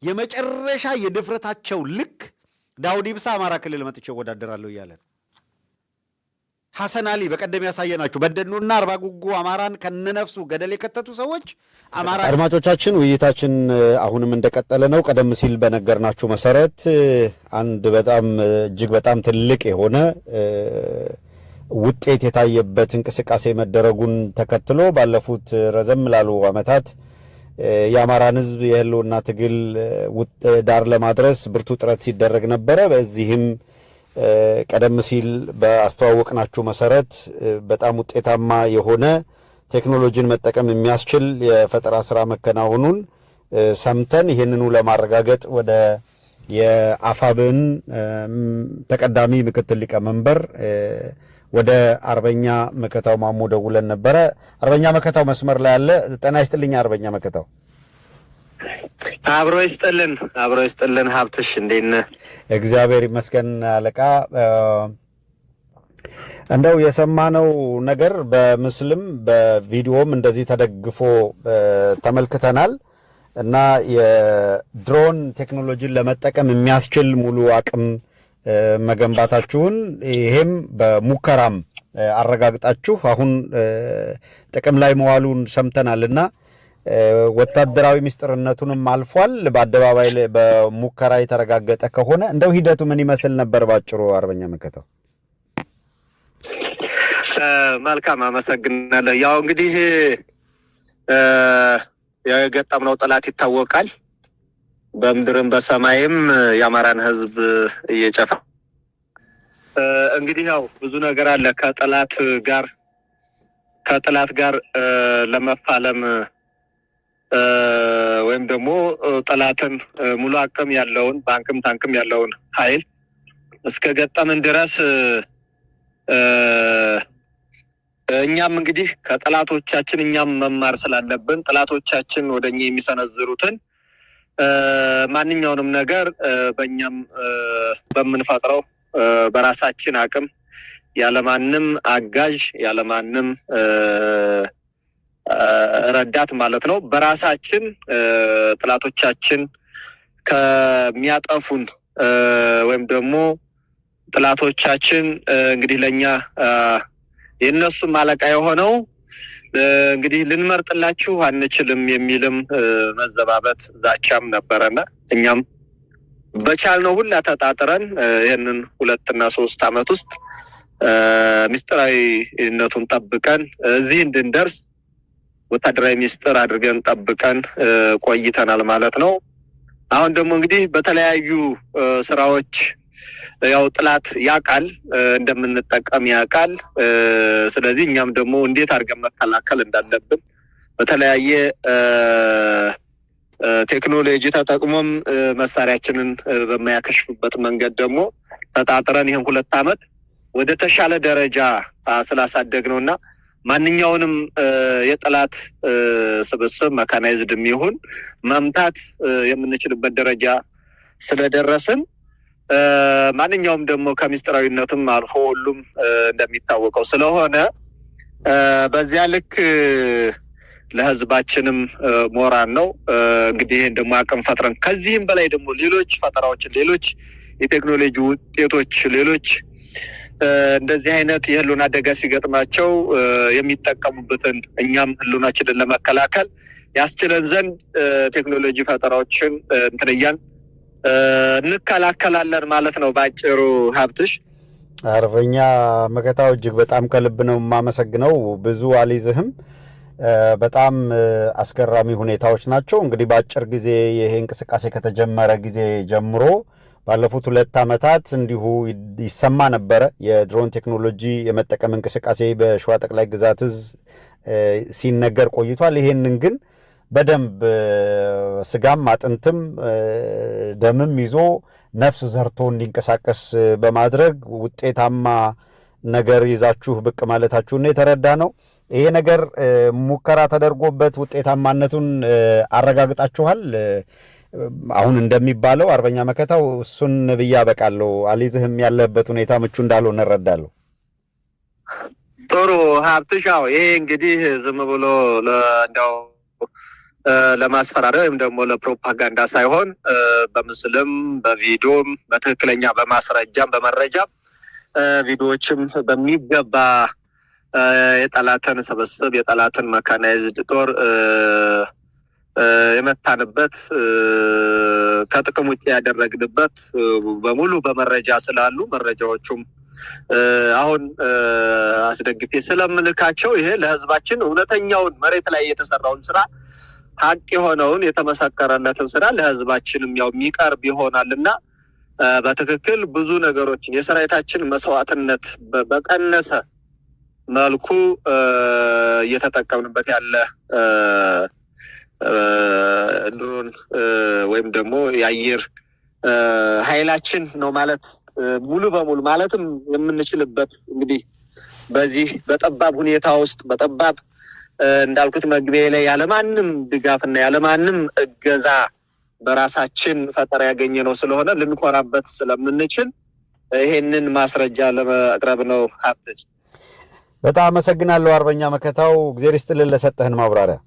የመጨረሻ የድፍረታቸው ልክ ዳውድ ኢብሳ አማራ ክልል መጥቼ ወዳደራለሁ እያለ ነው። ሐሰን አሊ በቀደም ያሳየናችሁ በደኑና አርባ ጉጉ አማራን ከነነፍሱ ገደል የከተቱ ሰዎች አማራ። አድማጮቻችን ውይይታችን አሁንም እንደቀጠለ ነው። ቀደም ሲል በነገርናችሁ መሰረት አንድ በጣም እጅግ በጣም ትልቅ የሆነ ውጤት የታየበት እንቅስቃሴ መደረጉን ተከትሎ ባለፉት ረዘም ላሉ ዓመታት የአማራን ሕዝብ የህልውና ትግል ዳር ለማድረስ ብርቱ ጥረት ሲደረግ ነበረ። በዚህም ቀደም ሲል በአስተዋወቅናችሁ መሰረት በጣም ውጤታማ የሆነ ቴክኖሎጂን መጠቀም የሚያስችል የፈጠራ ስራ መከናወኑን ሰምተን ይህንኑ ለማረጋገጥ ወደ የአፋብን ተቀዳሚ ምክትል ሊቀመንበር ወደ አርበኛ መከታው ማሞ ደውለን ነበረ። አርበኛ መከታው መስመር ላይ አለ። ጤና ይስጥልኝ አርበኛ መከታው። አብሮ ይስጥልን ሀብትሽ፣ እንዴት ነህ? እግዚአብሔር ይመስገን አለቃ። እንደው የሰማነው ነገር በምስልም በቪዲዮም እንደዚህ ተደግፎ ተመልክተናል እና የድሮን ቴክኖሎጂን ለመጠቀም የሚያስችል ሙሉ አቅም መገንባታችሁን ይሄም በሙከራም አረጋግጣችሁ አሁን ጥቅም ላይ መዋሉን ሰምተናልና ወታደራዊ ምስጢርነቱንም አልፏል። በአደባባይ ላይ በሙከራ የተረጋገጠ ከሆነ እንደው ሂደቱ ምን ይመስል ነበር ባጭሩ አርበኛ መከታው? መልካም አመሰግናለሁ። ያው እንግዲህ የገጠምነው ጠላት ይታወቃል። በምድርም በሰማይም የአማራን ሕዝብ እየጨፈ እንግዲህ ያው ብዙ ነገር አለ። ከጠላት ጋር ለመፋለም ወይም ደግሞ ጠላትን ሙሉ አቅም ያለውን ባንክም ታንክም ያለውን ኃይል እስከ ገጠምን ድረስ እኛም እንግዲህ ከጠላቶቻችን እኛም መማር ስላለብን ጠላቶቻችን ወደኛ የሚሰነዝሩትን ማንኛውንም ነገር በእኛም በምንፈጥረው በራሳችን አቅም ያለማንም አጋዥ ያለማንም ረዳት ማለት ነው በራሳችን ጠላቶቻችን ከሚያጠፉን ወይም ደግሞ ጠላቶቻችን እንግዲህ ለኛ የነሱ ማለቃ የሆነው እንግዲህ ልንመርጥላችሁ አንችልም የሚልም መዘባበት ዛቻም ነበረና እኛም በቻልነው ሁላ ተጣጥረን ይሄንን 2 እና 3 አመት ውስጥ ምስጢራዊነቱን ጠብቀን እዚህ እንድንደርስ ወታደራዊ ምስጢር አድርገን ጠብቀን ቆይተናል ማለት ነው። አሁን ደግሞ እንግዲህ በተለያዩ ስራዎች ያው ጥላት ያቃል እንደምንጠቀም ያቃል። ስለዚህ እኛም ደግሞ እንዴት አድርገን መከላከል እንዳለብን በተለያየ ቴክኖሎጂ ተጠቅሞም መሳሪያችንን በማያከሽፍበት መንገድ ደግሞ ተጣጥረን ይሄን 2 አመት ወደ ተሻለ ደረጃ ስላሳደግነውና ማንኛውንም የጠላት ስብስብ መካናይዝድም ይሁን መምታት የምንችልበት ደረጃ ስለደረስን ማንኛውም ደግሞ ከምስጢራዊነትም አልፎ ሁሉም እንደሚታወቀው ስለሆነ በዚያ ልክ ለህዝባችንም ሞራል ነው። እንግዲህ ይሄን ደግሞ አቅም ፈጥረን ከዚህም በላይ ደግሞ ሌሎች ፈጠራዎችን ሌሎች የቴክኖሎጂ ውጤቶች ሌሎች እንደዚህ አይነት የህልውና አደጋ ሲገጥማቸው የሚጠቀሙበትን እኛም ህልውናችንን ለመከላከል ያስችለን ዘንድ ቴክኖሎጂ ፈጠራዎችን እንትንያን እንከላከላለን ማለት ነው ባጭሩ ሀብትሽ። አርበኛ መከታው እጅግ በጣም ከልብ ነው የማመሰግነው። ብዙ አልይዝህም። በጣም አስገራሚ ሁኔታዎች ናቸው። እንግዲህ በአጭር ጊዜ ይሄ እንቅስቃሴ ከተጀመረ ጊዜ ጀምሮ ባለፉት 2 አመታት እንዲሁ ይሰማ ነበረ የድሮን ቴክኖሎጂ የመጠቀም እንቅስቃሴ በሸዋ ጠቅላይ ግዛት እዝ ሲነገር ቆይቷል። ይሄንን ግን በደንብ ስጋም አጥንትም ደምም ይዞ ነፍስ ዘርቶ እንዲንቀሳቀስ በማድረግ ውጤታማ ነገር ይዛችሁ ብቅ ማለታችሁን የተረዳ ነው። ይሄ ነገር ሙከራ ተደርጎበት ውጤታማነቱን አረጋግጣችኋል። አሁን እንደሚባለው አርበኛ መከታው እሱን ብያ በቃለሁ። አልይዝህም ያለበት ሁኔታ ምቹ እንዳልሆነ እረዳለሁ። ጥሩ ሀብትሻው፣ ይሄ እንግዲህ ዝም ብሎ እንደው ለማስፈራሪያ ወይም ደግሞ ለፕሮፓጋንዳ ሳይሆን በምስልም በቪዲዮም በትክክለኛ በማስረጃም በመረጃም ቪዲዮዎችም በሚገባ የጠላትን ስብስብ የጠላትን መካናይዝድ ጦር የመታንበት ከጥቅም ውጭ ያደረግንበት በሙሉ በመረጃ ስላሉ መረጃዎቹም አሁን አስደግፌ ስለምልካቸው ይሄ ለህዝባችን እውነተኛውን መሬት ላይ የተሰራውን ስራ ሀቅ የሆነውን የተመሰከረለትን ስራ ለህዝባችንም ያው የሚቀርብ ይሆናልና በትክክል ብዙ ነገሮችን የሰራዊታችን መስዋዕትነት በቀነሰ መልኩ እየተጠቀምንበት ያለ ድሮን ወይም ደግሞ የአየር ኃይላችን ነው ማለት ሙሉ በሙሉ ማለትም የምንችልበት እንግዲህ በዚህ በጠባብ ሁኔታ ውስጥ በጠባብ እንዳልኩት መግቢያ ላይ ያለማንም ድጋፍና ያለማንም እገዛ በራሳችን ፈጠራ ያገኘነው ስለሆነ ልንኮራበት ስለምንችል ይሄንን ማስረጃ ለማቅረብ ነው። ሀብትሽ በጣም አመሰግናለሁ። አርበኛ መከታው እግዚአብሔር ይስጥልን ለሰጠህን ማብራሪያ።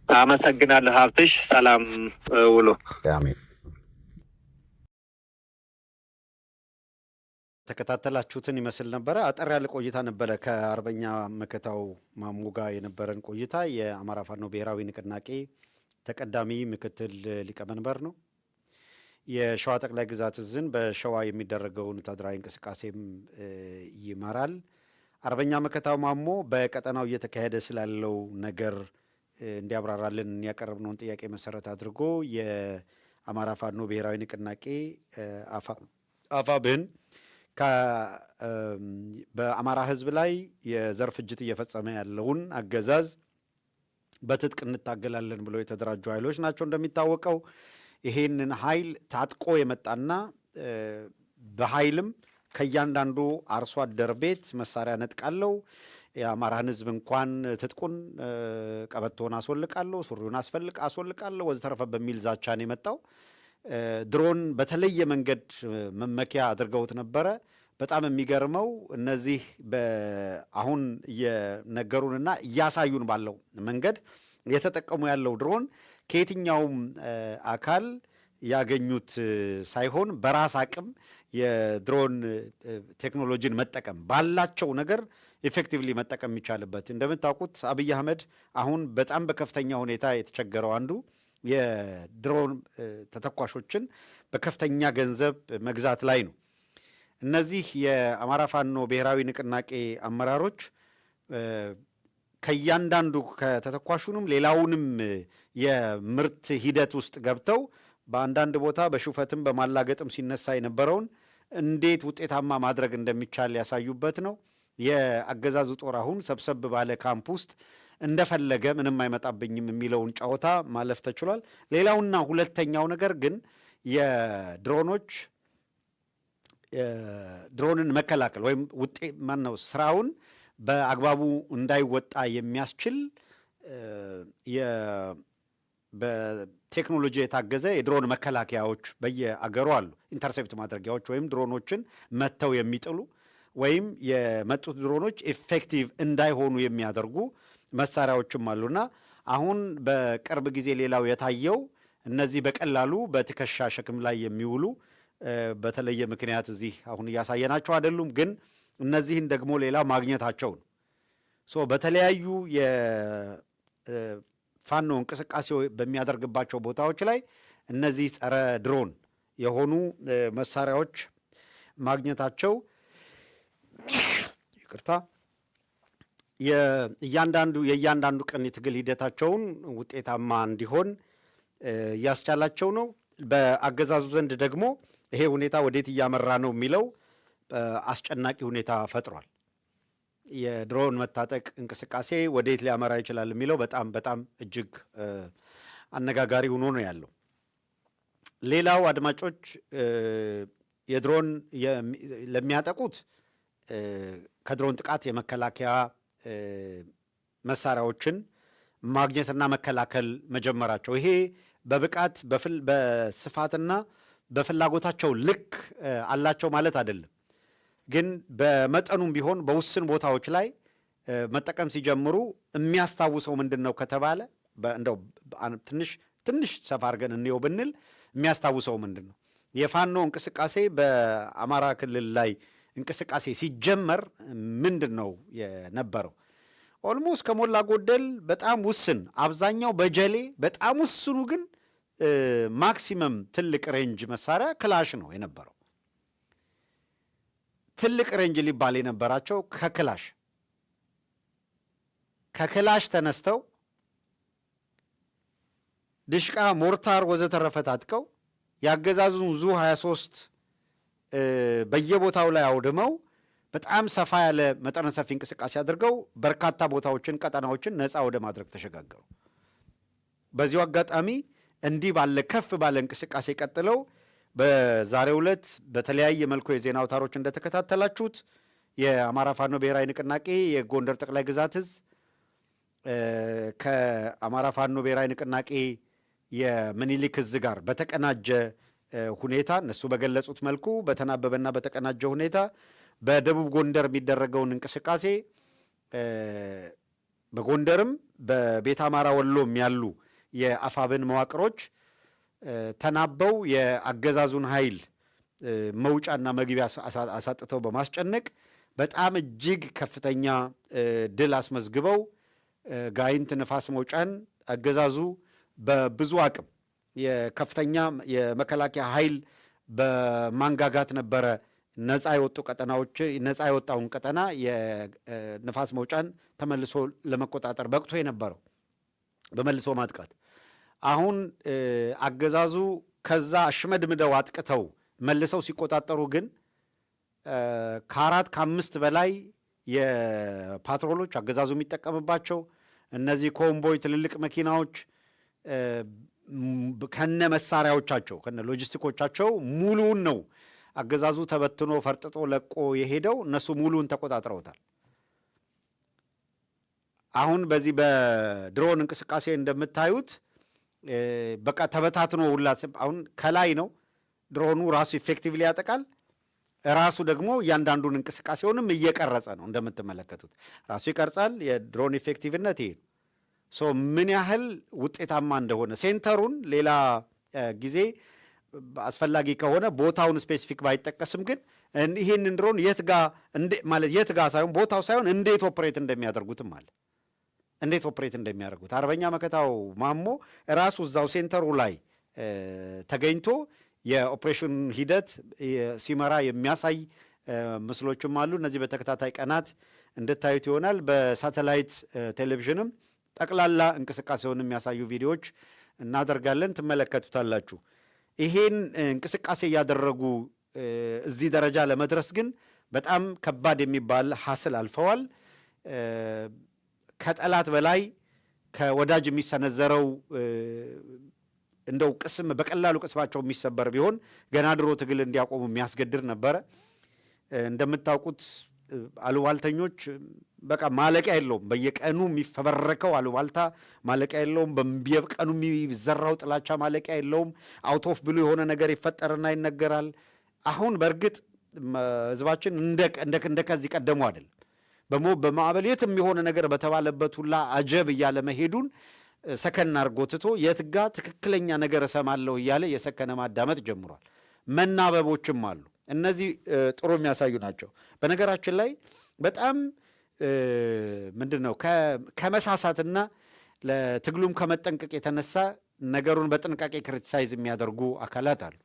አመሰግናለሁ ሀብትሽ። ሰላም ውሎ። አሜን። ተከታተላችሁትን ይመስል ነበረ። አጠር ያለ ቆይታ ነበረ ከአርበኛ መከታው ማሞ ጋር የነበረን ቆይታ። የአማራ ፋኖ ብሔራዊ ንቅናቄ ተቀዳሚ ምክትል ሊቀመንበር ነው። የሸዋ ጠቅላይ ግዛት እዝን በሸዋ የሚደረገውን ወታደራዊ እንቅስቃሴም ይመራል። አርበኛ መከታው ማሞ በቀጠናው እየተካሄደ ስላለው ነገር እንዲያብራራልን ያቀረብነውን ጥያቄ መሰረት አድርጎ የአማራ ፋኖ ብሔራዊ ንቅናቄ አፋብህን በአማራ ሕዝብ ላይ የዘር ፍጅት እየፈጸመ ያለውን አገዛዝ በትጥቅ እንታገላለን ብለው የተደራጁ ኃይሎች ናቸው። እንደሚታወቀው ይሄንን ኃይል ታጥቆ የመጣና በኃይልም ከእያንዳንዱ አርሶ አደር ቤት መሳሪያ ነጥቃለው፣ የአማራን ሕዝብ እንኳን ትጥቁን ቀበቶን አስወልቃለሁ፣ ሱሪውን አስወልቃለሁ ወዘተረፈ በሚል ዛቻን የመጣው ድሮን በተለየ መንገድ መመኪያ አድርገውት ነበረ። በጣም የሚገርመው እነዚህ አሁን እየነገሩንና እያሳዩን ባለው መንገድ እየተጠቀሙ ያለው ድሮን ከየትኛውም አካል ያገኙት ሳይሆን በራስ አቅም የድሮን ቴክኖሎጂን መጠቀም ባላቸው ነገር ኢፌክቲቭሊ መጠቀም የሚቻልበት። እንደምታውቁት አብይ አህመድ አሁን በጣም በከፍተኛ ሁኔታ የተቸገረው አንዱ የድሮን ተተኳሾችን በከፍተኛ ገንዘብ መግዛት ላይ ነው። እነዚህ የአማራ ፋኖ ብሔራዊ ንቅናቄ አመራሮች ከእያንዳንዱ ከተተኳሹንም ሌላውንም የምርት ሂደት ውስጥ ገብተው በአንዳንድ ቦታ በሹፈትም በማላገጥም ሲነሳ የነበረውን እንዴት ውጤታማ ማድረግ እንደሚቻል ያሳዩበት ነው። የአገዛዙ ጦር አሁን ሰብሰብ ባለ ካምፕ ውስጥ እንደፈለገ ምንም አይመጣብኝም የሚለውን ጨዋታ ማለፍ ተችሏል። ሌላውና ሁለተኛው ነገር ግን ድሮንን መከላከል ወይም ስራውን በአግባቡ እንዳይወጣ የሚያስችል በቴክኖሎጂ የታገዘ የድሮን መከላከያዎች በየአገሩ አሉ። ኢንተርሴፕት ማድረጊያዎች ወይም ድሮኖችን መተው የሚጥሉ ወይም የመጡት ድሮኖች ኢፌክቲቭ እንዳይሆኑ የሚያደርጉ መሳሪያዎችም አሉና አሁን በቅርብ ጊዜ ሌላው የታየው እነዚህ በቀላሉ በትከሻ ሸክም ላይ የሚውሉ በተለየ ምክንያት እዚህ አሁን እያሳየናቸው አይደሉም፣ ግን እነዚህን ደግሞ ሌላ ማግኘታቸው ነው። በተለያዩ የፋኖ እንቅስቃሴ በሚያደርግባቸው ቦታዎች ላይ እነዚህ ጸረ ድሮን የሆኑ መሳሪያዎች ማግኘታቸው የእያንዳንዱ ቀን የትግል ሂደታቸውን ውጤታማ እንዲሆን እያስቻላቸው ነው። በአገዛዙ ዘንድ ደግሞ ይሄ ሁኔታ ወዴት እያመራ ነው የሚለው አስጨናቂ ሁኔታ ፈጥሯል። የድሮን መታጠቅ እንቅስቃሴ ወዴት ሊያመራ ይችላል የሚለው በጣም በጣም እጅግ አነጋጋሪ ሆኖ ነው ያለው። ሌላው አድማጮች የድሮን ለሚያጠቁት ከድሮን ጥቃት የመከላከያ መሳሪያዎችን ማግኘትና መከላከል መጀመራቸው ይሄ በብቃት በስፋትና በፍላጎታቸው ልክ አላቸው ማለት አይደለም። ግን በመጠኑም ቢሆን በውስን ቦታዎች ላይ መጠቀም ሲጀምሩ የሚያስታውሰው ምንድን ነው ከተባለ እንደው ትንሽ ሰፋ አድርገን እንየው ብንል የሚያስታውሰው ምንድን ነው? የፋኖ እንቅስቃሴ በአማራ ክልል ላይ እንቅስቃሴ ሲጀመር ምንድን ነው የነበረው? ኦልሞስት ከሞላ ጎደል በጣም ውስን፣ አብዛኛው በጀሌ በጣም ውስኑ ግን ማክሲመም ትልቅ ሬንጅ መሳሪያ ክላሽ ነው የነበረው። ትልቅ ሬንጅ ሊባል የነበራቸው ከክላሽ ተነስተው ድሽቃ፣ ሞርታር ወዘተረፈ ታጥቀው ያገዛዙን ዙ 23 በየቦታው ላይ አውድመው በጣም ሰፋ ያለ መጠነ ሰፊ እንቅስቃሴ አድርገው በርካታ ቦታዎችን፣ ቀጠናዎችን ነፃ ወደ ማድረግ ተሸጋገሩ። በዚሁ አጋጣሚ እንዲህ ባለ ከፍ ባለ እንቅስቃሴ ቀጥለው በዛሬው ዕለት በተለያየ መልኩ የዜና አውታሮች እንደተከታተላችሁት የአማራ ፋኖ ብሔራዊ ንቅናቄ የጎንደር ጠቅላይ ግዛት እዝ ከአማራ ፋኖ ብሔራዊ ንቅናቄ የምኒልክ እዝ ጋር በተቀናጀ ሁኔታ እነሱ በገለጹት መልኩ በተናበበና በተቀናጀ ሁኔታ በደቡብ ጎንደር የሚደረገውን እንቅስቃሴ በጎንደርም በቤተ አማራ ወሎም ያሉ የአፋብን መዋቅሮች ተናበው የአገዛዙን ኃይል መውጫና መግቢያ አሳጥተው በማስጨነቅ በጣም እጅግ ከፍተኛ ድል አስመዝግበው ጋይንት ንፋስ መውጫን አገዛዙ በብዙ አቅም የከፍተኛ የመከላከያ ኃይል በማንጋጋት ነበረ ነፃ የወጡ ቀጠናዎች ነፃ የወጣውን ቀጠና የንፋስ መውጫን ተመልሶ ለመቆጣጠር በቅቶ የነበረው በመልሶ ማጥቃት። አሁን አገዛዙ ከዛ አሽመድምደው አጥቅተው መልሰው ሲቆጣጠሩ ግን ከ4-5 በላይ የፓትሮሎች አገዛዙ የሚጠቀምባቸው እነዚህ ኮምቦይ ትልልቅ መኪናዎች ከነ መሳሪያዎቻቸው ከነ ሎጂስቲኮቻቸው ሙሉውን ነው አገዛዙ ተበትኖ ፈርጥጦ ለቆ የሄደው። እነሱ ሙሉውን ተቆጣጥረውታል። አሁን በዚህ በድሮን እንቅስቃሴ እንደምታዩት በቃ ተበታትኖ ሁላ አሁን ከላይ ነው ድሮኑ ራሱ ኢፌክቲቭሊ ያጠቃል። ራሱ ደግሞ እያንዳንዱን እንቅስቃሴውንም እየቀረጸ ነው እንደምትመለከቱት ራሱ ይቀርጻል። የድሮን ኢፌክቲቭነት ይሄ ነው። ምን ያህል ውጤታማ እንደሆነ ሴንተሩን ሌላ ጊዜ አስፈላጊ ከሆነ ቦታውን ስፔሲፊክ ባይጠቀስም ግን ይህንን ድሮን የት ጋ ሳይሆን ቦታው ሳይሆን እንዴት ኦፕሬት እንደሚያደርጉትም አለ። እንዴት ኦፕሬት እንደሚያደርጉት አርበኛ መከታው ማሞ ራሱ እዛው ሴንተሩ ላይ ተገኝቶ የኦፕሬሽን ሂደት ሲመራ የሚያሳይ ምስሎችም አሉ። እነዚህ በተከታታይ ቀናት እንድታዩት ይሆናል። በሳተላይት ቴሌቪዥንም ጠቅላላ እንቅስቃሴውን የሚያሳዩ ቪዲዮዎች እናደርጋለን፣ ትመለከቱታላችሁ። ይሄን እንቅስቃሴ እያደረጉ እዚህ ደረጃ ለመድረስ ግን በጣም ከባድ የሚባል ሀስል አልፈዋል። ከጠላት በላይ ከወዳጅ የሚሰነዘረው እንደው ቅስም በቀላሉ ቅስማቸው የሚሰበር ቢሆን ገና ድሮ ትግል እንዲያቆሙ የሚያስገድር ነበረ። እንደምታውቁት አሉባልተኞች በቃ ማለቂያ የለውም። በየቀኑ የሚፈበረከው አሉባልታ ማለቂያ የለውም። በየቀኑ የሚዘራው ጥላቻ ማለቂያ የለውም። አውት ኦፍ ብሉ የሆነ ነገር ይፈጠርና ይነገራል። አሁን በእርግጥ ህዝባችን እንደ ከዚህ ቀደሙ አይደለም። በማዕበል የትም የሆነ ነገር በተባለበት ሁላ አጀብ እያለ መሄዱን ሰከን አድርጎ ትቶ የትጋ ትክክለኛ ነገር እሰማለሁ እያለ የሰከነ ማዳመጥ ጀምሯል። መናበቦችም አሉ። እነዚህ ጥሩ የሚያሳዩ ናቸው። በነገራችን ላይ በጣም ምንድን ነው ከመሳሳትና ለትግሉም ከመጠንቀቅ የተነሳ ነገሩን በጥንቃቄ ክሪቲሳይዝ የሚያደርጉ አካላት አሉ።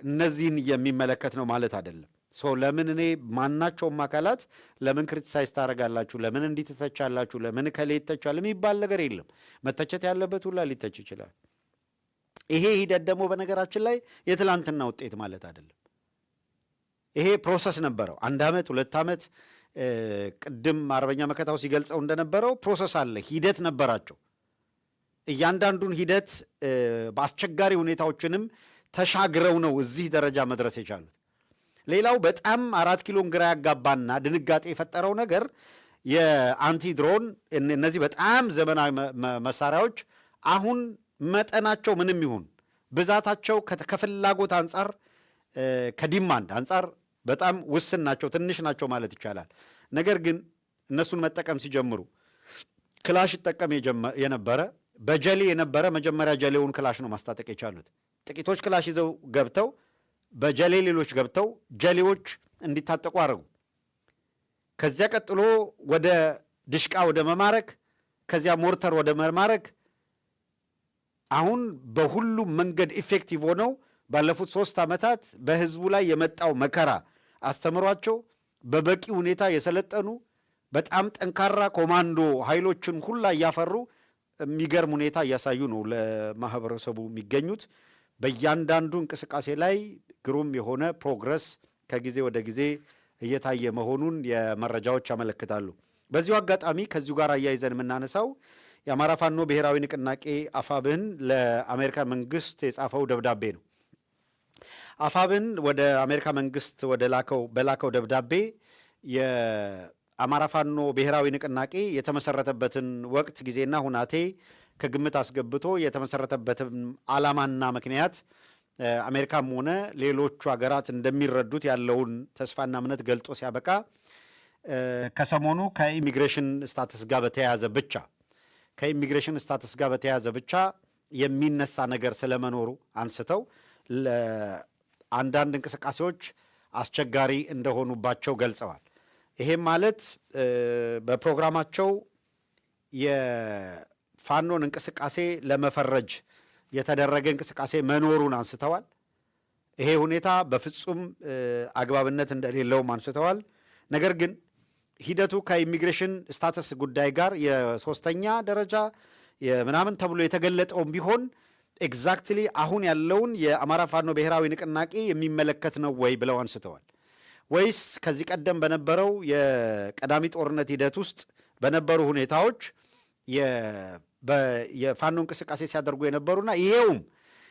እነዚህን የሚመለከት ነው ማለት አይደለም። ለምን እኔ ማናቸውም አካላት ለምን ክሪቲሳይዝ ታደርጋላችሁ፣ ለምን እንዲህ ትተቻላችሁ፣ ለምን ከሌ ይተቻል የሚባል ነገር የለም። መተቸት ያለበት ሁላ ሊተች ይችላል። ይሄ ሂደት ደግሞ በነገራችን ላይ የትላንትና ውጤት ማለት አይደለም። ይሄ ፕሮሰስ ነበረው። 1 ዓመት 2 ዓመት ቅድም አርበኛ መከታው ሲገልጸው እንደነበረው ፕሮሰስ አለ፣ ሂደት ነበራቸው። እያንዳንዱን ሂደት በአስቸጋሪ ሁኔታዎችንም ተሻግረው ነው እዚህ ደረጃ መድረስ የቻሉት። ሌላው በጣም 4 ኪሎን ግራ ያጋባና ድንጋጤ የፈጠረው ነገር የአንቲ ድሮን እነዚህ በጣም ዘመናዊ መሳሪያዎች አሁን መጠናቸው ምንም ይሁን ብዛታቸው ከፍላጎት አንጻር ከዲማንድ አንጻር በጣም ውስን ናቸው፣ ትንሽ ናቸው ማለት ይቻላል። ነገር ግን እነሱን መጠቀም ሲጀምሩ ክላሽ ይጠቀም የነበረ በጀሌ የነበረ መጀመሪያ ጀሌውን ክላሽ ነው ማስታጠቅ የቻሉት። ጥቂቶች ክላሽ ይዘው ገብተው በጀሌ ሌሎች ገብተው ጀሌዎች እንዲታጠቁ አደረጉ። ከዚያ ቀጥሎ ወደ ድሽቃ ወደ መማረክ፣ ከዚያ ሞርተር ወደ መማረክ፣ አሁን በሁሉም መንገድ ኢፌክቲቭ ሆነው ባለፉት 3 ዓመታት በህዝቡ ላይ የመጣው መከራ አስተምሯቸው በበቂ ሁኔታ የሰለጠኑ በጣም ጠንካራ ኮማንዶ ኃይሎችን ሁላ እያፈሩ የሚገርም ሁኔታ እያሳዩ ነው ለማህበረሰቡ የሚገኙት። በእያንዳንዱ እንቅስቃሴ ላይ ግሩም የሆነ ፕሮግረስ ከጊዜ ወደ ጊዜ እየታየ መሆኑን የመረጃዎች ያመለክታሉ። በዚሁ አጋጣሚ ከዚሁ ጋር አያይዘን የምናነሳው የአማራ ፋኖ ብሔራዊ ንቅናቄ አፋብን ለአሜሪካ መንግስት የጻፈው ደብዳቤ ነው። አፋብን ወደ አሜሪካ መንግስት በላከው ደብዳቤ የአማራ ፋኖ ብሔራዊ ንቅናቄ የተመሰረተበትን ወቅት ጊዜና ሁናቴ ከግምት አስገብቶ የተመሰረተበትን ዓላማና ምክንያት አሜሪካም ሆነ ሌሎቹ ሀገራት እንደሚረዱት ያለውን ተስፋና እምነት ገልጾ ሲያበቃ ከሰሞኑ ከኢሚግሬሽን ስታተስ ጋር በተያያዘ ብቻ የሚነሳ ነገር ስለመኖሩ አንስተው አንዳንድ እንቅስቃሴዎች አስቸጋሪ እንደሆኑባቸው ገልጸዋል። ይሄም ማለት በፕሮግራማቸው የፋኖን እንቅስቃሴ ለመፈረጅ የተደረገ እንቅስቃሴ መኖሩን አንስተዋል። ይሄ ሁኔታ በፍጹም አግባብነት እንደሌለውም አንስተዋል። ነገር ግን ሂደቱ ከኢሚግሬሽን ስታተስ ጉዳይ ጋር የሶስተኛ ደረጃ ምናምን ተብሎ የተገለጠውም ቢሆን ኤግዛክትሊ አሁን ያለውን የአማራ ፋኖ ብሔራዊ ንቅናቄ የሚመለከት ነው ወይ ብለው አንስተዋል። ወይስ ከዚህ ቀደም በነበረው የቀዳሚ ጦርነት ሂደት ውስጥ በነበሩ ሁኔታዎች የፋኖ እንቅስቃሴ ሲያደርጉ የነበሩና ይሄውም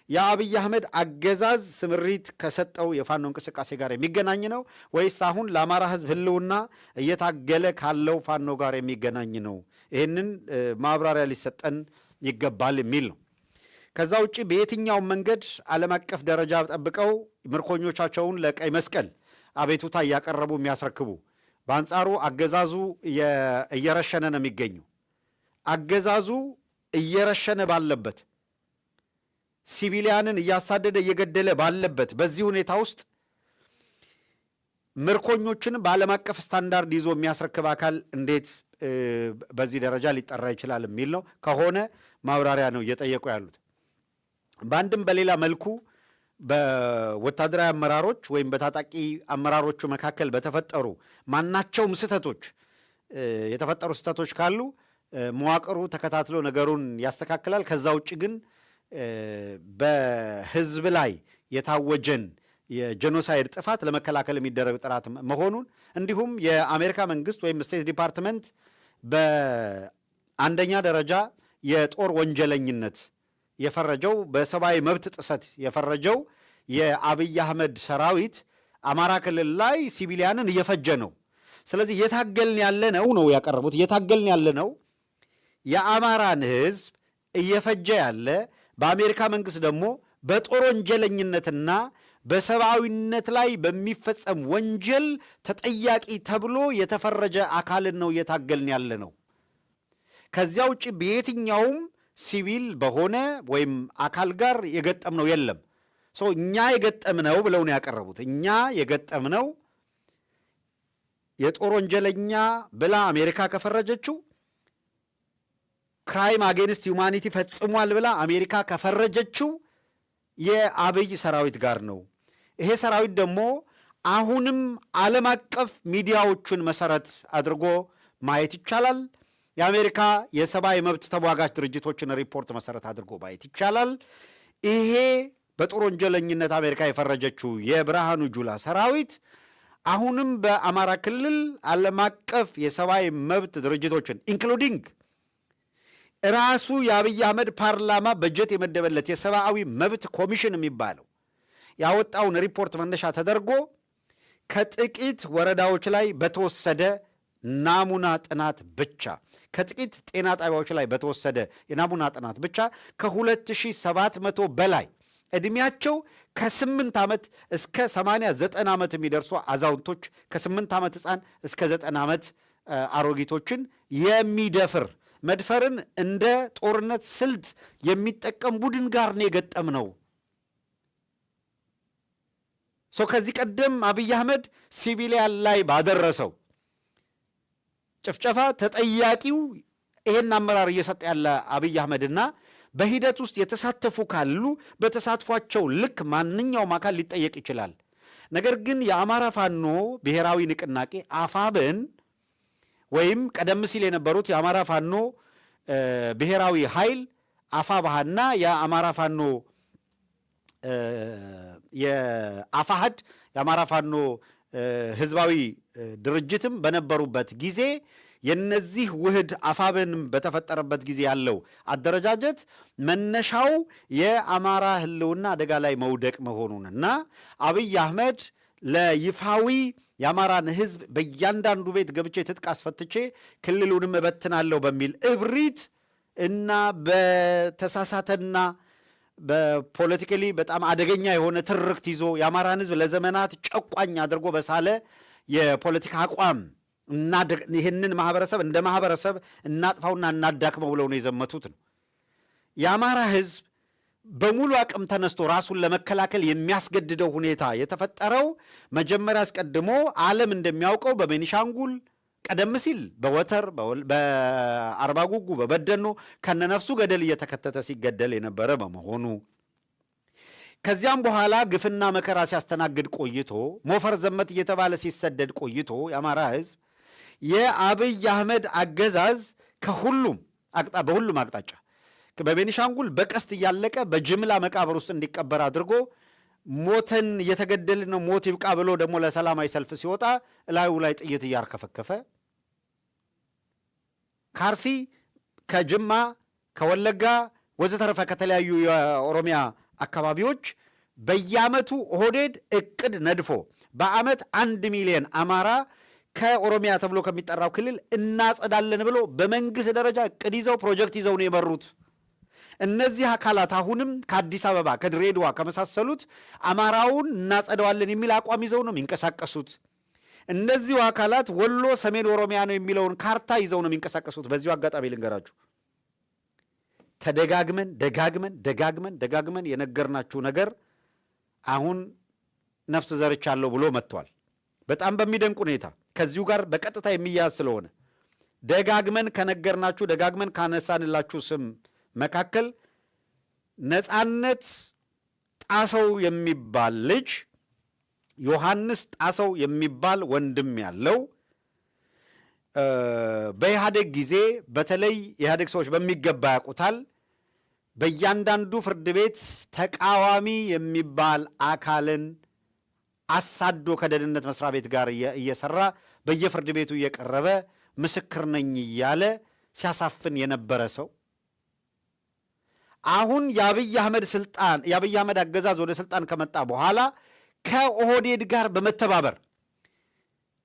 የአብይ አህመድ አገዛዝ ስምሪት ከሰጠው የፋኖ እንቅስቃሴ ጋር የሚገናኝ ነው ወይስ አሁን ለአማራ ሕዝብ ህልውና እየታገለ ካለው ፋኖ ጋር የሚገናኝ ነው? ይህንን ማብራሪያ ሊሰጠን ይገባል የሚል ነው። ከዛ ውጭ በየትኛውም መንገድ ዓለም አቀፍ ደረጃ ጠብቀው ምርኮኞቻቸውን ለቀይ መስቀል አቤቱታ እያቀረቡ የሚያስረክቡ፣ በአንጻሩ አገዛዙ እየረሸነ ነው የሚገኘው። አገዛዙ እየረሸነ ባለበት፣ ሲቪሊያንን እያሳደደ እየገደለ ባለበት በዚህ ሁኔታ ውስጥ ምርኮኞችን በዓለም አቀፍ ስታንዳርድ ይዞ የሚያስረክብ አካል እንዴት በዚህ ደረጃ ሊጠራ ይችላል የሚል ነው። ከሆነ ማብራሪያ ነው እየጠየቁ ያሉት። በአንድም በሌላ መልኩ በወታደራዊ አመራሮች ወይም በታጣቂ አመራሮቹ መካከል በተፈጠሩ ማናቸውም የተፈጠሩ ስህተቶች ካሉ መዋቅሩ ተከታትሎ ነገሩን ያስተካክላል። ከዛ ውጭ ግን በህዝብ ላይ የታወጀን የጄኖሳይድ ጥፋት ለመከላከል የሚደረግ ጥረት መሆኑን እንዲሁም የአሜሪካ መንግስት ወይም ስቴት ዲፓርትመንት በአንደኛ ደረጃ የጦር ወንጀለኝነት የፈረጀው በሰብአዊ መብት ጥሰት የፈረጀው የአብይ አህመድ ሰራዊት አማራ ክልል ላይ ሲቪሊያንን እየፈጀ ነው። ስለዚህ እየታገልን ያለነው ነው ያቀረቡት። እየታገልን ያለነው የአማራን ህዝብ እየፈጀ ያለ በአሜሪካ መንግስት ደግሞ በጦር ወንጀለኝነትና በሰብአዊነት ላይ በሚፈጸም ወንጀል ተጠያቂ ተብሎ የተፈረጀ አካልን ነው እየታገልን ያለ ነው። ከዚያ ውጭ በየትኛውም ሲቪል በሆነ ወይም አካል ጋር የገጠምነው የለም። እኛ የገጠምነው ብለው ነው ያቀረቡት። እኛ የገጠምነው የጦር ወንጀለኛ ብላ አሜሪካ ከፈረጀችው ክራይም አጌንስት ሁማኒቲ ፈጽሟል ብላ አሜሪካ ከፈረጀችው የአብይ ሰራዊት ጋር ነው። ይሄ ሰራዊት ደግሞ አሁንም ዓለም አቀፍ ሚዲያዎቹን መሰረት አድርጎ ማየት ይቻላል። የአሜሪካ የሰብአዊ መብት ተሟጋች ድርጅቶችን ሪፖርት መሰረት አድርጎ ማየት ይቻላል። ይሄ በጦር ወንጀለኝነት አሜሪካ የፈረጀችው የብርሃኑ ጁላ ሰራዊት አሁንም በአማራ ክልል ዓለም አቀፍ የሰብአዊ መብት ድርጅቶችን ኢንክሉዲንግ ራሱ የአብይ አህመድ ፓርላማ በጀት የመደበለት የሰብአዊ መብት ኮሚሽን የሚባለው ያወጣውን ሪፖርት መነሻ ተደርጎ ከጥቂት ወረዳዎች ላይ በተወሰደ ናሙና ጥናት ብቻ ከጥቂት ጤና ጣቢያዎች ላይ በተወሰደ የናሙና ጥናት ብቻ ከ2700 በላይ ዕድሜያቸው ከ8 ዓመት እስከ 80-90 ዓመት የሚደርሱ አዛውንቶች ከ8 ዓመት ሕፃን እስከ 90 ዓመት አሮጊቶችን የሚደፍር መድፈርን እንደ ጦርነት ስልት የሚጠቀም ቡድን ጋር ነው የገጠምነው። ከዚህ ቀደም አብይ አህመድ ሲቪሊያን ላይ ባደረሰው ጭፍጨፋ ተጠያቂው ይሄን አመራር እየሰጠ ያለ አብይ አህመድና በሂደት ውስጥ የተሳተፉ ካሉ በተሳትፏቸው ልክ ማንኛውም አካል ሊጠየቅ ይችላል። ነገር ግን የአማራ ፋኖ ብሔራዊ ንቅናቄ አፋብን ወይም ቀደም ሲል የነበሩት የአማራ ፋኖ ብሔራዊ ኃይል አፋብሃና የአማራ ፋኖ የአፋሕድ የአማራ ፋኖ ህዝባዊ ድርጅትም በነበሩበት ጊዜ የነዚህ ውህድ አፋብን በተፈጠረበት ጊዜ ያለው አደረጃጀት መነሻው የአማራ ህልውና አደጋ ላይ መውደቅ መሆኑንና አብይ አህመድ ለይፋዊ የአማራን ህዝብ በእያንዳንዱ ቤት ገብቼ ትጥቅ አስፈትቼ ክልሉንም እበትናለሁ በሚል እብሪት እና በተሳሳተና በፖለቲካሊ በጣም አደገኛ የሆነ ትርክት ይዞ የአማራን ህዝብ ለዘመናት ጨቋኝ አድርጎ በሳለ የፖለቲካ አቋም ይህንን ማህበረሰብ እንደ ማህበረሰብ እናጥፋውና እናዳክመው ብለው ነው የዘመቱት ነው። የአማራ ህዝብ በሙሉ አቅም ተነስቶ ራሱን ለመከላከል የሚያስገድደው ሁኔታ የተፈጠረው መጀመሪያ አስቀድሞ ዓለም እንደሚያውቀው በቤኒሻንጉል ቀደም ሲል በወተር በአርባ ጉጉ በበደኖ ከነነፍሱ ገደል እየተከተተ ሲገደል የነበረ በመሆኑ ከዚያም በኋላ ግፍና መከራ ሲያስተናግድ ቆይቶ ሞፈር ዘመት እየተባለ ሲሰደድ ቆይቶ የአማራ ህዝብ የአብይ አህመድ አገዛዝ በሁሉም አቅጣጫ በቤኒሻንጉል በቀስት እያለቀ በጅምላ መቃብር ውስጥ እንዲቀበር አድርጎ ሞተን እየተገደልን ነው ሞት ይብቃ ብሎ ደግሞ ለሰላማዊ ሰልፍ ሲወጣ እላዩ ላይ ጥይት እያርከፈከፈ ከአርሲ ከጅማ ከወለጋ ወዘተረፈ ከተለያዩ የኦሮሚያ አካባቢዎች በየዓመቱ ኦህዴድ እቅድ ነድፎ በዓመት 1 ሚሊዮን አማራ ከኦሮሚያ ተብሎ ከሚጠራው ክልል እናጸዳለን ብሎ በመንግስት ደረጃ እቅድ ይዘው ፕሮጀክት ይዘው ነው የመሩት። እነዚህ አካላት አሁንም ከአዲስ አበባ ከድሬዳዋ ከመሳሰሉት አማራውን እናጸደዋለን የሚል አቋም ይዘው ነው የሚንቀሳቀሱት። እነዚሁ አካላት ወሎ ሰሜን ኦሮሚያ ነው የሚለውን ካርታ ይዘው ነው የሚንቀሳቀሱት። በዚሁ አጋጣሚ ልንገራችሁ፣ ደጋግመን የነገርናችሁ ነገር አሁን ነፍስ ዘርቻለሁ ብሎ መጥቷል። በጣም በሚደንቅ ሁኔታ ከዚሁ ጋር በቀጥታ የሚያያዝ ስለሆነ ደጋግመን ከነገርናችሁ ደጋግመን ካነሳንላችሁ ስም መካከል ነፃነት ጣሰው የሚባል ልጅ ዮሐንስ ጣሰው የሚባል ወንድም ያለው በኢህአዴግ ጊዜ በተለይ የኢህአዴግ ሰዎች በሚገባ ያውቁታል። በእያንዳንዱ ፍርድ ቤት ተቃዋሚ የሚባል አካልን አሳዶ ከደህንነት መስሪያ ቤት ጋር እየሰራ በየፍርድ ቤቱ እየቀረበ ምስክር ነኝ እያለ ሲያሳፍን የነበረ ሰው አሁን የአብይ አህመድ አገዛዝ ወደ ስልጣን ከመጣ በኋላ ከኦህዴድ ጋር በመተባበር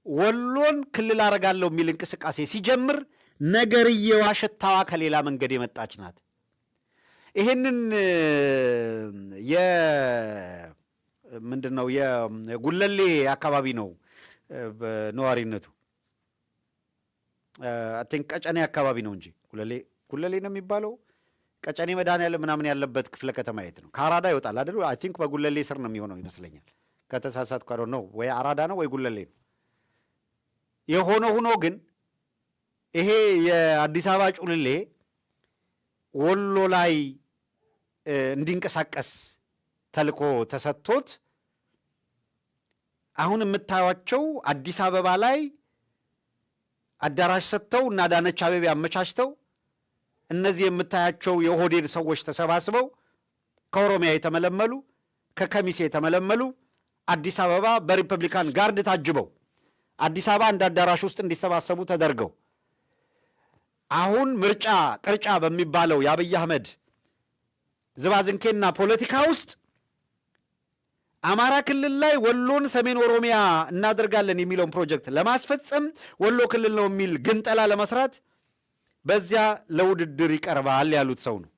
ወሎን ክልል አረጋለሁ የሚል እንቅስቃሴ ሲጀምር ነገርየዋ ሽታዋ ከሌላ መንገድ የመጣች ናት። ይህንን ምንድን ነው የጉለሌ አካባቢ ነው ነዋሪነቱ። አይ ቀጨኔ አካባቢ ነው እንጂ ጉለሌ ነው የሚባለው። ቀጨኔ መድኃኔዓለም ምናምን ያለበት ክፍለ ከተማ የት ነው? ከአራዳ ይወጣል አይደል? አይ ቲንክ በጉለሌ ስር ነው የሚሆነው ይመስለኛል። ከተሳሳትኩ ነው ወይ አራዳ ነው ወይ ጉለሌ ነው። የሆነ ሆኖ ግን ይሄ የአዲስ አበባ ጩልሌ ወሎ ላይ እንዲንቀሳቀስ ተልኮ ተሰጥቶት አሁን የምታዩቸው አዲስ አበባ ላይ አዳራሽ ሰጥተው እና አዳነች አቤቤ አመቻችተው እነዚህ የምታያቸው የኦህዴድ ሰዎች ተሰባስበው ከኦሮሚያ የተመለመሉ ከከሚሴ የተመለመሉ አዲስ አበባ በሪፐብሊካን ጋርድ ታጅበው አዲስ አበባ አንድ አዳራሽ ውስጥ እንዲሰባሰቡ ተደርገው አሁን ቅርጫ በሚባለው የአብይ አህመድ ዝባዝንኬና ፖለቲካ ውስጥ አማራ ክልል ላይ ወሎን ሰሜን ኦሮሚያ እናደርጋለን የሚለውን ፕሮጀክት ለማስፈጸም ወሎ ክልል ነው የሚል ግንጠላ ለመስራት በዚያ ለውድድር ይቀርባል ያሉት ሰው ነው።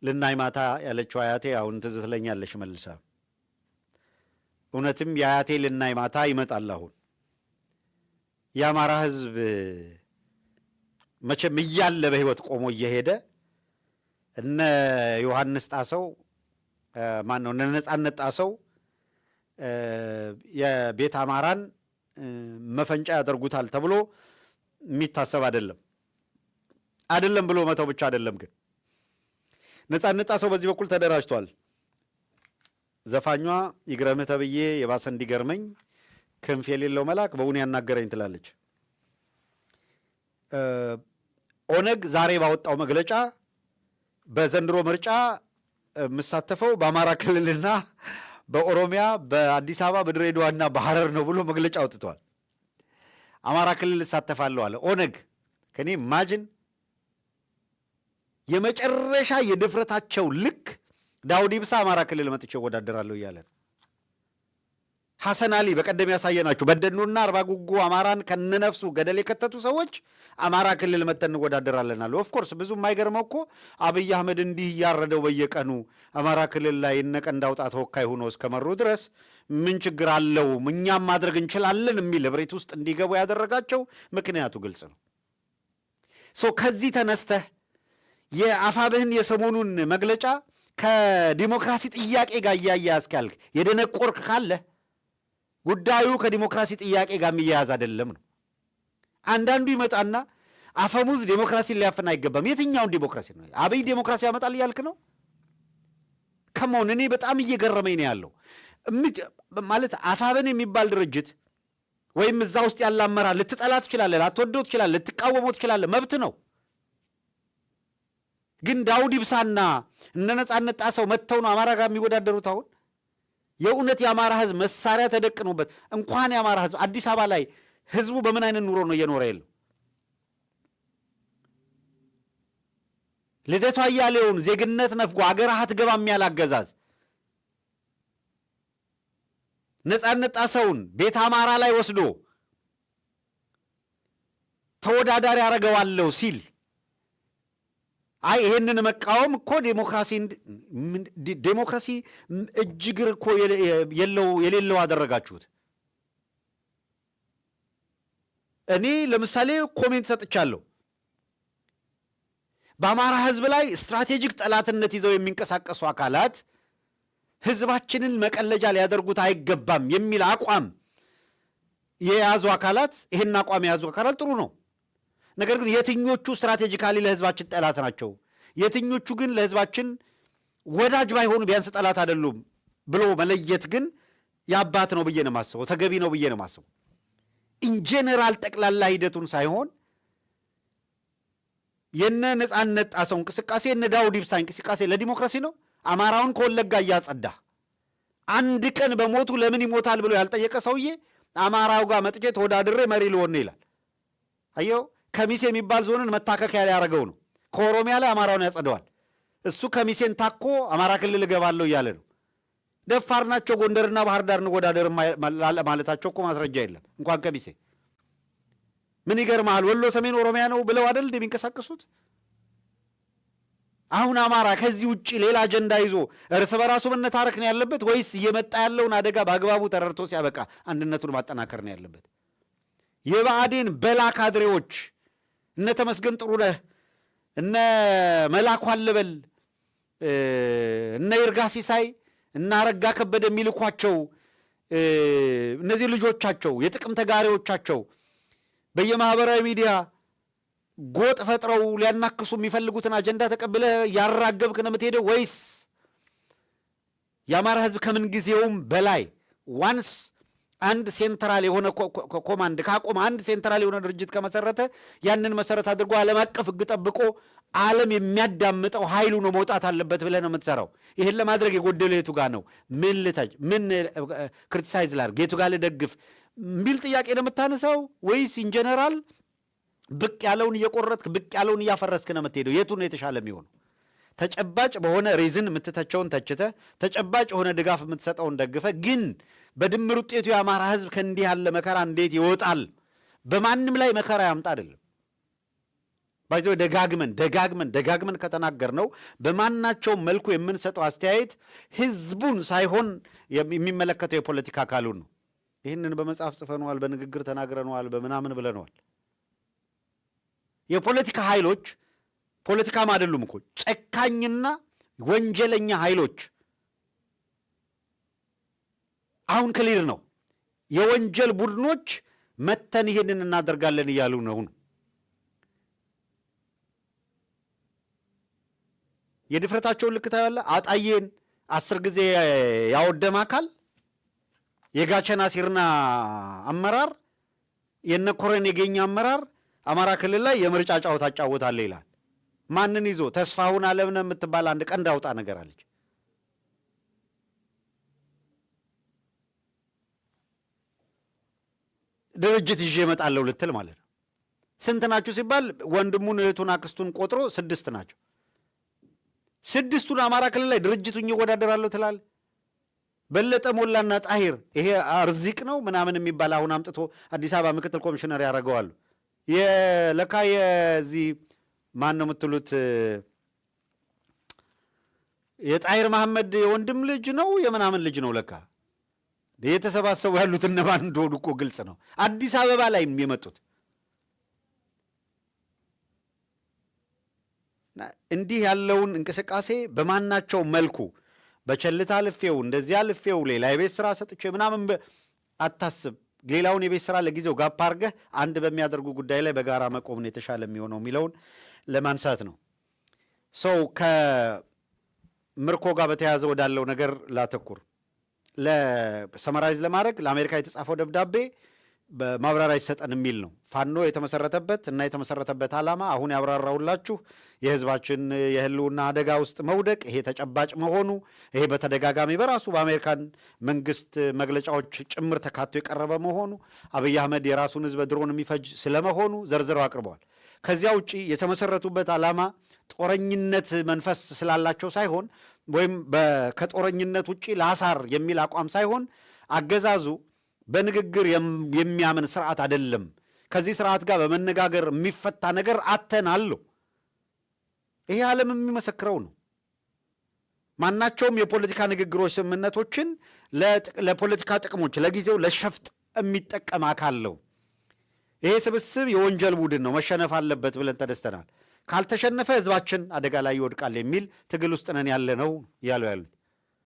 ልናይ ማታ ያለችው አያቴ አሁን ትዝ ትለኛለች መልሳ። እውነትም የአያቴ ልናይ ማታ ይመጣል። አሁን የአማራ ሕዝብ መቼም እያለ በህይወት ቆሞ እየሄደ እነ ዮሐንስ ጣሰው ማን ነው እነ ነጻነት ጣሰው የቤት አማራን መፈንጫ ያደርጉታል ተብሎ የሚታሰብ አይደለም ብሎ መተው ብቻ አይደለም። ግን ነጻነት ጣሰው በዚህ በኩል ተደራጅቷል። ዘፋኟ ይግረምህ ተብዬ የባሰ እንዲገርመኝ ክንፍ የሌለው መልአክ በእውን ያናገረኝ ትላለች። ኦነግ ዛሬ ባወጣው መግለጫ በዘንድሮ ምርጫ የምሳተፈው በአማራ ክልልና በኦሮሚያ በአዲስ አበባ በድሬዳዋና በሐረር ነው ብሎ መግለጫ አውጥቷል። አማራ ክልል እሳተፋለሁ አለ ኦነግ። ከኔ ማጅን የመጨረሻ የድፍረታቸው ልክ ዳውድ ኢብሳ አማራ ክልል መጥቼ እወዳደራለሁ እያለ ነው። ሐሰን አሊ በቀደም ያሳየናችሁ በደኖና አርባ ጉጉ አማራን ከነነፍሱ ገደል የከተቱ ሰዎች አማራ ክልል መጥተን እንወዳደራለን አሉ። ኦፍኮርስ ብዙ የማይገርመው እኮ አብይ አህመድ እንዲህ እያረደው በየቀኑ አማራ ክልል ላይ እነቀንድ አውጣ ተወካይ ሆኖ እስከመሩ ድረስ ምን ችግር አለው እኛም ማድረግ እንችላለን የሚል እብሪት ውስጥ እንዲገቡ ያደረጋቸው ምክንያቱ ግልጽ ነው። ከዚህ ተነስተህ የአፋብህን የሰሞኑን መግለጫ ከዲሞክራሲ ጥያቄ ጋር እያያያዝ ካልክ የደነቆርክ ካለ ጉዳዩ ከዲሞክራሲ ጥያቄ ጋር የሚያያዝ አይደለም ነው። አንዳንዱ ይመጣና አፈሙዝ ዲሞክራሲን ሊያፍን አይገባም። የትኛውን ዲሞክራሲ ነው? አብይ ዲሞክራሲ ያመጣል እያልክ ነው? ከመሆን እኔ በጣም እየገረመኝ ነው ያለው። ማለት አፋብን የሚባል ድርጅት ወይም እዛ ውስጥ ያለ አመራር ልትጠላ ትችላለህ፣ ላትወደው ትችላለህ፣ ልትቃወመው ትችላለህ፣ መብት ነው። ግን ዳውድ ኢብሳና እነ ነጻነት ጣሰው መጥተው ነው አማራ ጋር የሚወዳደሩት። አሁን የእውነት የአማራ ህዝብ መሳሪያ ተደቅኖበት እንኳን የአማራ ህዝብ አዲስ አበባ ላይ ህዝቡ በምን አይነት ኑሮ ነው እየኖረ ያለው? ልደቱ አያሌውን ዜግነት ነፍጎ አገርህ አትገባም ያለ አገዛዝ ነጻነት ጣሰውን ቤት አማራ ላይ ወስዶ ተወዳዳሪ ያደርገዋለሁ ሲል አይ ይሄንን መቃወም እኮ ዴሞክራሲ እጅግር እኮ የሌለው አደረጋችሁት። እኔ ለምሳሌ ኮሜንት ሰጥቻለሁ። በአማራ ህዝብ ላይ ስትራቴጂክ ጠላትነት ይዘው የሚንቀሳቀሱ አካላት ህዝባችንን መቀለጃ ሊያደርጉት አይገባም የሚል አቋም የያዙ አካላት ይህን አቋም የያዙ አካላት ጥሩ ነው። ነገር ግን የትኞቹ ስትራቴጂካሊ ለህዝባችን ጠላት ናቸው፣ የትኞቹ ግን ለህዝባችን ወዳጅ ባይሆኑ ቢያንስ ጠላት አይደሉም ብሎ መለየት ግን ያባት ነው ብዬ ነው የማስበው፣ ተገቢ ነው ብዬ ነው የማስበው። ኢንጀነራል ጠቅላላ ሂደቱን ሳይሆን የነ ነጻነት ጣሰው እንቅስቃሴ የነ ዳውድ ኢብሳ እንቅስቃሴ ለዲሞክራሲ ነው። አማራውን ከወለጋ እያጸዳ አንድ ቀን በሞቱ ለምን ይሞታል ብሎ ያልጠየቀ ሰውዬ አማራው ጋር መጥቼ ተወዳድሬ መሪ ልሆን ነው ይላል። አየው፣ ከሚሴ የሚባል ዞንን መታከኪያ ላይ ያደረገው ነው። ከኦሮሚያ ላይ አማራውን ያጸደዋል። እሱ ከሚሴን ታኮ አማራ ክልል እገባለሁ እያለ ነው። ደፋር ናቸው። ጎንደርና ባህር ዳር እንወዳደር ማለታቸው እኮ ማስረጃ የለም። እንኳን ከሚሴ ምን ይገርማል፣ ወሎ ሰሜን ኦሮሚያ ነው ብለው አይደል እንደሚንቀሳቀሱት። አሁን አማራ ከዚህ ውጭ ሌላ አጀንዳ ይዞ እርስ በራሱ መነታረክ ነው ያለበት ወይስ እየመጣ ያለውን አደጋ በአግባቡ ተረድቶ ሲያበቃ አንድነቱን ማጠናከር ነው ያለበት? የብአዴን በላ ካድሬዎች እነ ተመስገን ጥሩነህ እነ መላኩ አለበል እነ ይርጋ ሲሳይ እና አረጋ ከበደ የሚልኳቸው እነዚህ ልጆቻቸው የጥቅም ተጋሪዎቻቸው በየማህበራዊ ሚዲያ ጎጥ ፈጥረው ሊያናክሱ የሚፈልጉትን አጀንዳ ተቀብለህ ያራገብክ ነው የምትሄደው ወይስ የአማራ ህዝብ ከምን ጊዜውም በላይ ዋንስ አንድ ሴንትራል የሆነ ኮማንድ ካቆመ አንድ ሴንትራል የሆነ ድርጅት ከመሰረተ ያንን መሰረት አድርጎ ዓለም አቀፍ ህግ ጠብቆ ዓለም የሚያዳምጠው ኃይሉ ነው መውጣት አለበት ብለህ ነው የምትሰራው። ይህን ለማድረግ የጎደለ የቱ ጋር ነው? ምን ልታጅ ምን ክሪቲሳይዝ ላድርግ የቱ ጋር ልደግፍ የሚል ጥያቄ ነው የምታነሳው? ወይስ ኢንጀነራል ብቅ ያለውን እየቆረጥክ ብቅ ያለውን እያፈረስክ ነው የምትሄደው? የቱ ነው የተሻለ የሚሆነው? ተጨባጭ በሆነ ሪዝን የምትተቸውን ተችተህ ተጨባጭ የሆነ ድጋፍ የምትሰጠውን ደግፈህ ግን በድምር ውጤቱ የአማራ ህዝብ ከእንዲህ ያለ መከራ እንዴት ይወጣል? በማንም ላይ መከራ ያምጣ አይደለም ባይዘው ደጋግመን ከተናገር ነው በማናቸውም መልኩ የምንሰጠው አስተያየት ህዝቡን ሳይሆን የሚመለከተው የፖለቲካ አካሉን ነው። ይህንን በመጽሐፍ ጽፈነዋል፣ በንግግር ተናግረነዋል፣ በምናምን ብለነዋል። የፖለቲካ ኃይሎች ፖለቲካም አይደሉም እኮ ጨካኝና ወንጀለኛ ኃይሎች አሁን ክሊር ነው። የወንጀል ቡድኖች መተን ይሄንን እናደርጋለን እያሉ ነው። የድፍረታቸውን ልክ ታያለ። አጣዬን 10 ጊዜ ያወደመ አካል የጋቸና ሲርና አመራር የነኮረን የገኛ አመራር አማራ ክልል ላይ የምርጫ ጫወታ አጫወታለ ይላል። ማንን ይዞ? ተስፋሁን አለምነህ የምትባል አንድ ቀንድ አውጣ ነገር አለች። ድርጅት ይዤ እመጣለሁ ልትል ማለት ነው። ስንት ናችሁ ሲባል ወንድሙን እህቱን አክስቱን ቆጥሮ 6 ናቸው። 6ቱን አማራ ክልል ላይ ድርጅቱን ይወዳደራለሁ ትላል። በለጠ ሞላና ጣሂር ይሄ አርዚቅ ነው ምናምን የሚባል አሁን አምጥቶ አዲስ አበባ ምክትል ኮሚሽነር ያደርገዋሉ። ለካ የዚህ ማን ነው የምትሉት የጣሂር መሐመድ የወንድም ልጅ ነው የምናምን ልጅ ነው። ለካ የተሰባሰቡ ያሉት እነማን እንደሆኑ እኮ ግልጽ ነው። አዲስ አበባ ላይ የመጡት እንዲህ ያለውን እንቅስቃሴ በማናቸው መልኩ በቸልታ ልፌው እንደዚያ ልፌው ሌላ የቤት ስራ ሰጥቼ ምናምን አታስብ። ሌላውን የቤት ስራ ለጊዜው ጋፕ አድርገህ አንድ በሚያደርጉ ጉዳይ ላይ በጋራ መቆምን የተሻለ የሚሆነው የሚለውን ለማንሳት ነው። ሰው ከምርኮ ጋር በተያያዘ ወዳለው ነገር ላተኩር። ለሰመራይዝ ለማድረግ ለአሜሪካ የተጻፈው ደብዳቤ በማብራሪያ ይሰጠን የሚል ነው። ፋኖ የተመሰረተበት እና የተመሰረተበት ዓላማ አሁን ያብራራሁላችሁ የህዝባችን የህልውና አደጋ ውስጥ መውደቅ ይሄ ተጨባጭ መሆኑ ይሄ በተደጋጋሚ በራሱ በአሜሪካን መንግስት መግለጫዎች ጭምር ተካቶ የቀረበ መሆኑ አብይ አህመድ የራሱን ህዝብ ድሮን የሚፈጅ ስለመሆኑ ዘርዝረው አቅርበዋል። ከዚያ ውጪ የተመሰረቱበት ዓላማ ጦረኝነት መንፈስ ስላላቸው ሳይሆን ወይም ከጦረኝነት ውጪ ላሳር የሚል አቋም ሳይሆን አገዛዙ በንግግር የሚያምን ስርዓት አይደለም። ከዚህ ስርዓት ጋር በመነጋገር የሚፈታ ነገር አተናል። ይሄ ዓለም የሚመሰክረው ነው። ማናቸውም የፖለቲካ ንግግሮች፣ ስምምነቶችን ለፖለቲካ ጥቅሞች ለጊዜው ለሸፍጥ የሚጠቀም አካል ነው። ይሄ ስብስብ የወንጀል ቡድን ነው፣ መሸነፍ አለበት ብለን ተደስተናል። ካልተሸነፈ ህዝባችን አደጋ ላይ ይወድቃል የሚል ትግል ውስጥ ነን ያለ ነው ያሉት።